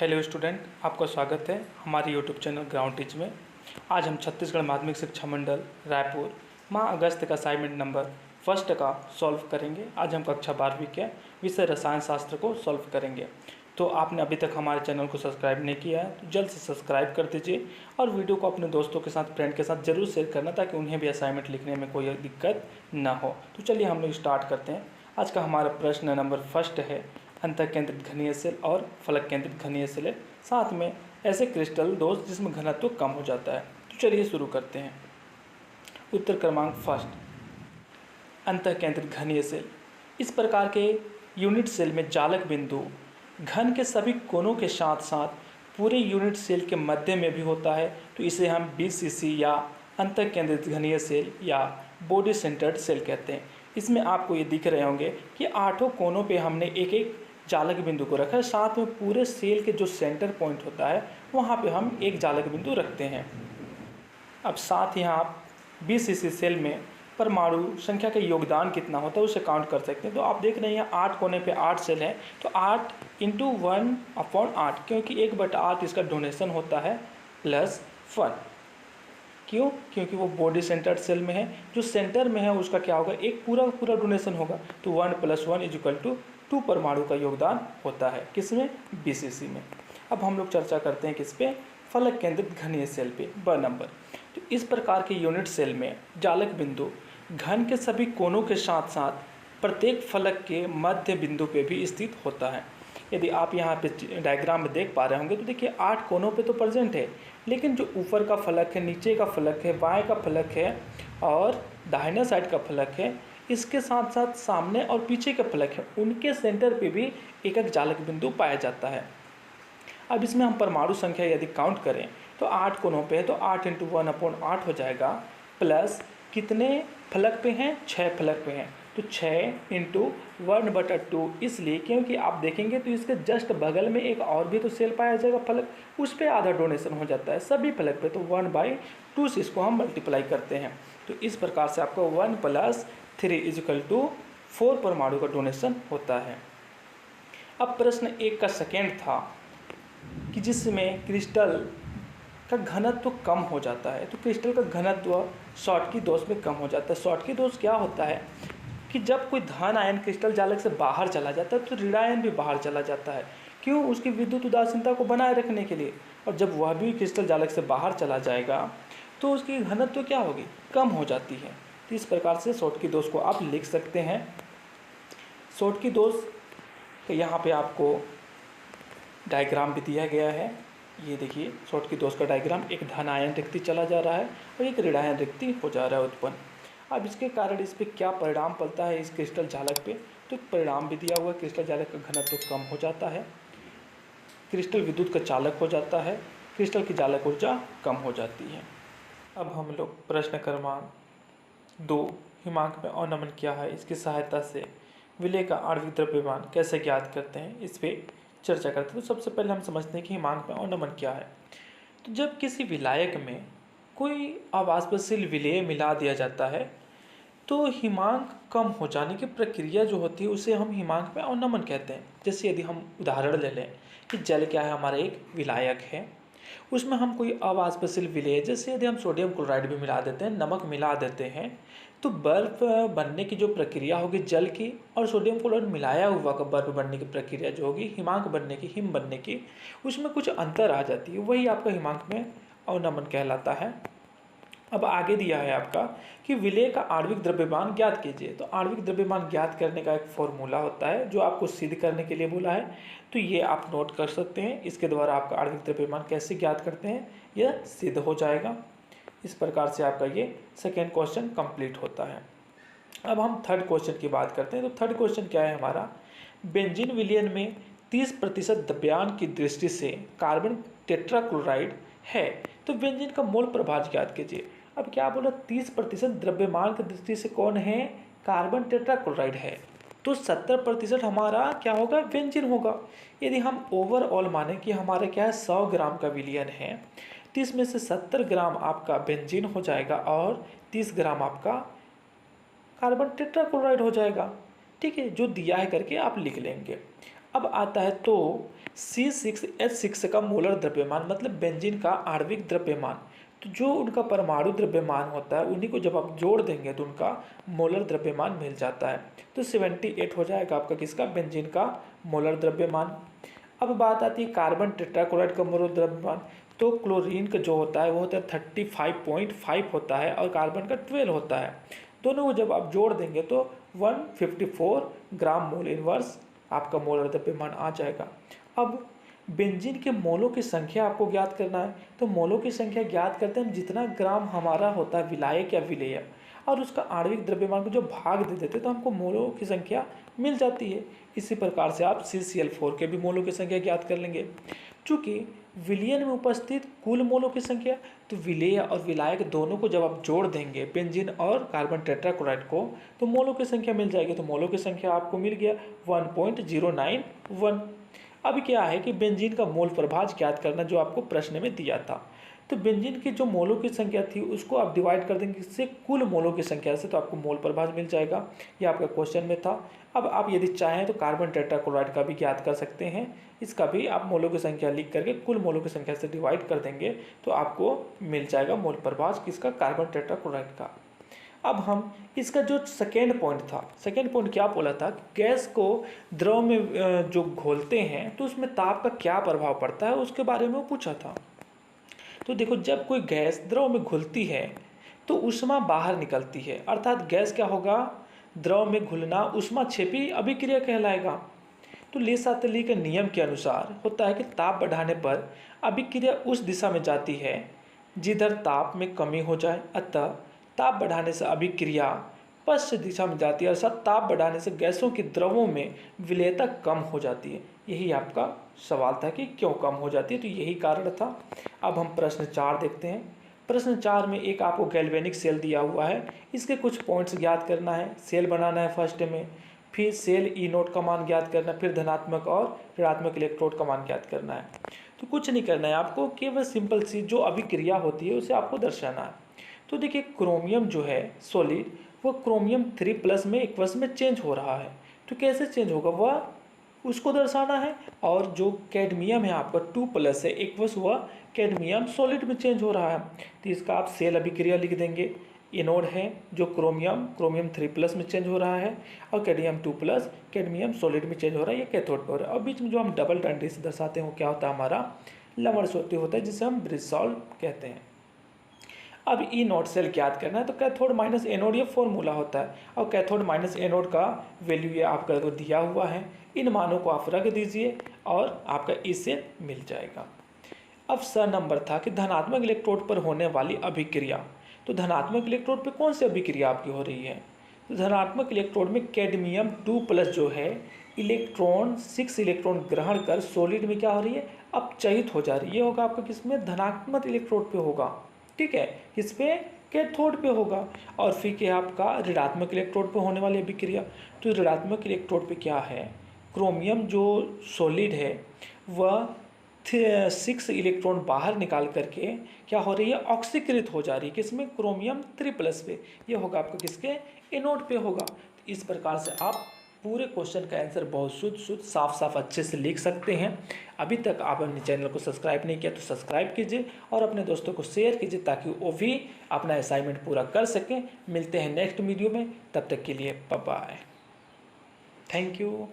Hello student, आपका स्वागत है हमारे यूट्यूब चैनल ग्राउंड टीच में। आज हम छत्तीसगढ़ माध्यमिक शिक्षा मंडल रायपुर माह अगस्त का असाइनमेंट नंबर फर्स्ट का सॉल्व करेंगे। आज हम कक्षा 12वीं के विषय रसायन शास्त्र को सॉल्व करेंगे। तो आपने अभी तक हमारे चैनल को सब्सक्राइब नहीं किया है तो जल्द से सब्सक्राइब कर दीजिए और वीडियो को अपने दोस्तों के साथ, फ्रेंड के साथ जरूर शेयर करना ताकि उन्हें भी असाइनमेंट लिखने में कोई दिक्कत ना हो। तो चलिए हम लोग स्टार्ट करते हैं। आज का हमारा प्रश्न नंबर फर्स्ट है, अंतः केंद्रित घनीय सेल और फलक केंद्रित घनीय सेल, साथ में ऐसे क्रिस्टल दोष जिसमें घनत्व कम हो जाता है। तो चलिए शुरू करते हैं। उत्तर क्रमांक फर्स्ट, अंतः केंद्रित घनीय सेल। इस प्रकार के यूनिट सेल में जालक बिंदु घन के सभी कोनों के साथ साथ पूरे यूनिट सेल के मध्य में भी होता है। तो इसे हम बीसीसी या अंतः केंद्रित घनीय सेल या बॉडी सेंटर्ड सेल कहते हैं। इसमें आपको ये दिख रहे होंगे कि आठों कोनों पे हमने एक एक जालक बिंदु को रखा है, साथ में पूरे सेल के जो सेंटर पॉइंट होता है वहाँ पे हम एक जालक बिंदु रखते हैं। अब साथ ही आप बीसीसी सेल में परमाणु संख्या का योगदान कितना होता है उसे काउंट कर सकते हैं। तो आप देख रहे हैं 8 कोने पे 8 सेल है, तो 8 × 1/8, क्योंकि 1/8 इसका डोनेशन होता है +1। क्यों? क्योंकि वो बॉडी सेंटर्ड सेल में है। जो सेंटर में है उसका क्या होगा, एक पूरा डोनेशन होगा। तो 1 + 1 = 2 परमाणु का योगदान होता है। किसमें? बीसीसी में। अब हम लोग चर्चा करते हैं किस पे, फलक केंद्रित घनीय सेल पे, ब नंबर। तो इस प्रकार के यूनिट सेल में जालक बिंदु घन के सभी कोनों के साथ साथ प्रत्येक फलक के मध्य बिंदु पे भी स्थित होता है। यदि आप यहाँ पे डायग्राम में देख पा रहे होंगे तो देखिए 8 कोनों पे तो प्रेजेंट है, लेकिन जो ऊपर का फलक है, नीचे का फलक है, बाएं का फलक है और दाहिने साइड का फलक है, इसके साथ साथ सामने और पीछे के फलक है, उनके सेंटर पे भी एक एक जालक बिंदु पाया जाता है। अब इसमें हम परमाणु संख्या यदि काउंट करें तो 8 कोनों पे है, तो 8 × 1/8 हो जाएगा, प्लस कितने फलक पे हैं? 6 फलक पे हैं, तो 6 × 1/2, इसलिए क्योंकि आप देखेंगे तो इसके जस्ट बगल में एक और भी तो सेल पाया जाएगा फलक, उस पर आधा डोनेशन हो जाता है सभी फलक पे, तो 1/2 से इसको हम मल्टीप्लाई करते हैं। तो इस प्रकार से आपको 1 + 3 = 4 परमाणु का डोनेशन होता है। अब प्रश्न 1 का सेकेंड था कि जिसमें क्रिस्टल का घनत्व कम हो जाता है। तो क्रिस्टल का घनत्व शॉटकी दोष में कम हो जाता है। शॉटकी दोष क्या होता है कि जब कोई धन आयन क्रिस्टल जालक से बाहर चला जाता है तो ऋण आयन भी बाहर चला जाता है। क्यों? उसकी विद्युत उदासीनता को बनाए रखने के लिए। और जब वह भी क्रिस्टल जालक से बाहर चला जाएगा तो उसकी घनत्व क्या होगी? कम हो जाती है। तो इस प्रकार से शॉटकी दोष को आप लिख सकते हैं। शॉटकी दोष यहाँ पे आपको डायग्राम भी दिया गया है। ये देखिए शॉटकी दोष का डायग्राम, एक धन आयन रिक्ति चला जा रहा है और एक ऋण आयन रिक्ति हो जा रहा है उत्पन्न। अब इसके कारण इस पर क्या परिणाम पड़ता है इस क्रिस्टल जालक पे, तो परिणाम भी दिया हुआ है। क्रिस्टल जालक का घनत्व कम हो जाता है, क्रिस्टल विद्युत का चालक हो जाता है, क्रिस्टल की जालक ऊर्जा कम हो जाती है। अब हम लोग प्रश्न क्रमांक 2, हिमांक में अवनमन क्या है, इसकी सहायता से विलय का आणविक द्रव्यमान कैसे ज्ञात करते हैं, इस पर चर्चा करते हैं। तो सबसे पहले हम समझते हैं कि हिमांक में अवनमन क्या है। तो जब किसी विलायक में कोई अवाष्पशील विलेय मिला दिया जाता है तो हिमांक कम हो जाने की प्रक्रिया जो होती है उसे हम हिमांक में अवनमन कहते हैं। जैसे यदि हम उदाहरण ले लें कि जल क्या है, हमारा एक विलायक है, उसमें हम कोई अवाष्पशील विलेय, जैसे यदि हम सोडियम क्लोराइड भी मिला देते हैं, नमक मिला देते हैं, तो बर्फ बनने की जो प्रक्रिया होगी जल की और सोडियम क्लोराइड मिलाया हुआ का बर्फ बनने की प्रक्रिया जो होगी, हिमांक बनने की, हिम बनने की, उसमें कुछ अंतर आ जाती है। वही आपका हिमांक में अवनमन कहलाता है। अब आगे दिया है आपका कि विलेय का आणविक द्रव्यमान ज्ञात कीजिए। तो आणविक द्रव्यमान ज्ञात करने का एक फॉर्मूला होता है जो आपको सिद्ध करने के लिए बोला है, तो ये आप नोट कर सकते हैं। इसके द्वारा आपका आणविक द्रव्यमान कैसे ज्ञात करते हैं यह सिद्ध हो जाएगा। इस प्रकार से आपका ये सेकेंड क्वेश्चन कंप्लीट होता है। अब हम थर्ड क्वेश्चन की बात करते हैं। तो थर्ड क्वेश्चन क्या है हमारा, बेंजीन विलयन में 30% द्रव्यमान की दृष्टि से कार्बन टेट्राक्लोराइड है, तो बेंजीन का मोल प्रभाव ज्ञात कीजिए। अब क्या बोला, 30% द्रव्यमान की दृष्टि से कौन है? कार्बन टेट्राक्लोराइड है, तो 70% हमारा क्या होगा? बेंजीन होगा। यदि हम ओवरऑल माने कि हमारे क्या है 100 ग्राम का विलयन है, तो इसमें से 70 ग्राम आपका बेंजीन हो जाएगा और 30 ग्राम आपका कार्बन टेट्राक्लोराइड हो जाएगा। ठीक है, जो दिया है करके आप लिख लेंगे। अब आता है तो C6H6 का मोलर द्रव्यमान मतलब बेंजीन का आणविक द्रव्यमान, तो जो उनका परमाणु द्रव्यमान होता है उन्हीं को जब आप जोड़ देंगे तो उनका मोलर द्रव्यमान मिल जाता है। तो 78 हो जाएगा आपका किसका, बेंजीन का मोलर द्रव्यमान। अब बात आती है कार्बन टेट्राक्लोराइड का मोलर द्रव्यमान। तो क्लोरीन का जो होता है वो होता है 35.5 होता है और कार्बन का 12 होता है। दोनों को जब आप जोड़ देंगे तो 154 ग्राम मोल इनवर्स आपका मोलर द्रव्यमान आ जाएगा। अब बेंजीन के मोलों की संख्या आपको ज्ञात करना है। तो मोलों की संख्या ज्ञात करते हैं हम जितना ग्राम हमारा होता है विलायक या विलेय और उसका आणविक द्रव्यमान को जो भाग दे देते तो हमको मोलों की संख्या मिल जाती है। इसी प्रकार से आप CCl4 के भी मोलों की संख्या ज्ञात कर लेंगे। चूँकि विलयन में उपस्थित कुल मोलों की संख्या, तो विलेय और विलायक दोनों को जब आप जोड़ देंगे बेंजीन और कार्बन टेट्राक्लोराइड को तो मोलों की संख्या मिल जाएगी। तो मोलों की संख्या आपको मिल गया 1.091। अब क्या है कि बेंजीन का मोल प्रभाज ज्ञात करना जो आपको प्रश्न में दिया था। तो बेंजीन की जो मोलों की संख्या थी उसको आप डिवाइड कर देंगे इससे कुल मोलों की संख्या से, तो आपको मोल प्रभाज मिल जाएगा। ये आपका क्वेश्चन में था। अब आप यदि चाहें तो कार्बन टेट्राक्लोराइड का भी ज्ञात कर सकते हैं। इसका भी आप मोलों की संख्या लिख करके कुल मोलों की संख्या से डिवाइड कर देंगे तो आपको मिल जाएगा मोल प्रभाज किसका, कार्बन टेट्राक्लोराइड का। अब हम इसका जो सेकेंड पॉइंट था, सेकेंड पॉइंट क्या बोला था, गैस को द्रव में जो घोलते हैं तो उसमें ताप का क्या प्रभाव पड़ता है उसके बारे में पूछा था। तो देखो, जब कोई गैस द्रव में घुलती है तो ऊष्मा बाहर निकलती है, अर्थात गैस क्या होगा, द्रव में घुलना ऊष्माक्षेपी अभिक्रिया कहलाएगा। तो लेसातली के नियम के अनुसार होता है कि ताप बढ़ाने पर अभिक्रिया उस दिशा में जाती है जिधर ताप में कमी हो जाए, अतः ताप बढ़ाने से अभिक्रिया पश्चिम दिशा में जाती है, अर्थात ताप बढ़ाने से गैसों की द्रवों में विलेयता कम हो जाती है। यही आपका सवाल था कि क्यों कम हो जाती है, तो यही कारण था। अब हम प्रश्न 4 देखते हैं। प्रश्न 4 में एक आपको गैल्वेनिक सेल दिया हुआ है, इसके कुछ पॉइंट्स ज्ञात करना है, सेल बनाना है फर्स्ट में, फिर सेल ई नोट का मान ज्ञात करना है, फिर धनात्मक और ऋणात्मक इलेक्ट्रोड का मान ज्ञात करना है। तो कुछ नहीं करना है आपको, केवल सिंपल सी जो अभिक्रिया होती है उसे आपको दर्शाना है। तो देखिए, क्रोमियम जो है सॉलिड वो क्रोमियम 3+ में एक्वस में चेंज हो रहा है। तो कैसे चेंज होगा वह उसको दर्शाना है। और जो कैडमियम है आपका 2+ है एक्वस, वह कैडमियम सॉलिड में चेंज हो रहा है। तो इसका आप सेल अभिक्रिया लिख देंगे। एनोड है जो क्रोमियम 3+ में चेंज हो रहा है और कैडमियम 2+ कैडमियम सॉलिड में चेंज हो रहा है, ये कैथोड पे हो रहा है। और बीच में जो हम डबल डंडे से दर्शाते हैं वो क्या होता है, हमारा लवणस्वती होता है जिसे हम ब्रिजसॉल्व कहते हैं। अब ई नोट सेल ज्ञात करना है, तो कैथोड माइनस एनोड ये फॉर्मूला होता है और कैथोड माइनस एनोड का वैल्यू ये आपका को दिया हुआ है। इन मानों को आप रख दीजिए और आपका ई सेल मिल जाएगा। अब नंबर था कि धनात्मक इलेक्ट्रोड पर होने वाली अभिक्रिया। तो धनात्मक इलेक्ट्रोड पर कौन सी अभिक्रिया आपकी हो रही है, तो धनात्मक इलेक्ट्रोड में कैडमियम 2+ जो है 6 इलेक्ट्रॉन ग्रहण कर सॉलिड में क्या हो रही है, अपचयित हो जा रही है। ये होगा आपका किसमें, धनात्मक इलेक्ट्रोड पे होगा, ठीक है, किस पे, कैथोड पे होगा। और फिर क्या आपका ऋणात्मक इलेक्ट्रोड पे होने वाली अभिक्रिया। तो ऋणात्मक इलेक्ट्रोड पे क्या है, क्रोमियम जो सॉलिड है वह 6 इलेक्ट्रॉन बाहर निकाल करके क्या हो रही है, ऑक्सीकृत हो जा रही है किसमें, क्रोमियम 3+ पे। ये होगा आपका किसके, एनोड पे होगा। तो इस प्रकार से आप पूरे क्वेश्चन का आंसर बहुत शुद्ध साफ अच्छे से लिख सकते हैं। अभी तक आप अपने चैनल को सब्सक्राइब नहीं किया तो सब्सक्राइब कीजिए और अपने दोस्तों को शेयर कीजिए ताकि वो भी अपना असाइनमेंट पूरा कर सकें। मिलते हैं नेक्स्ट वीडियो में, तब तक के लिए बाय बाय, थैंक यू।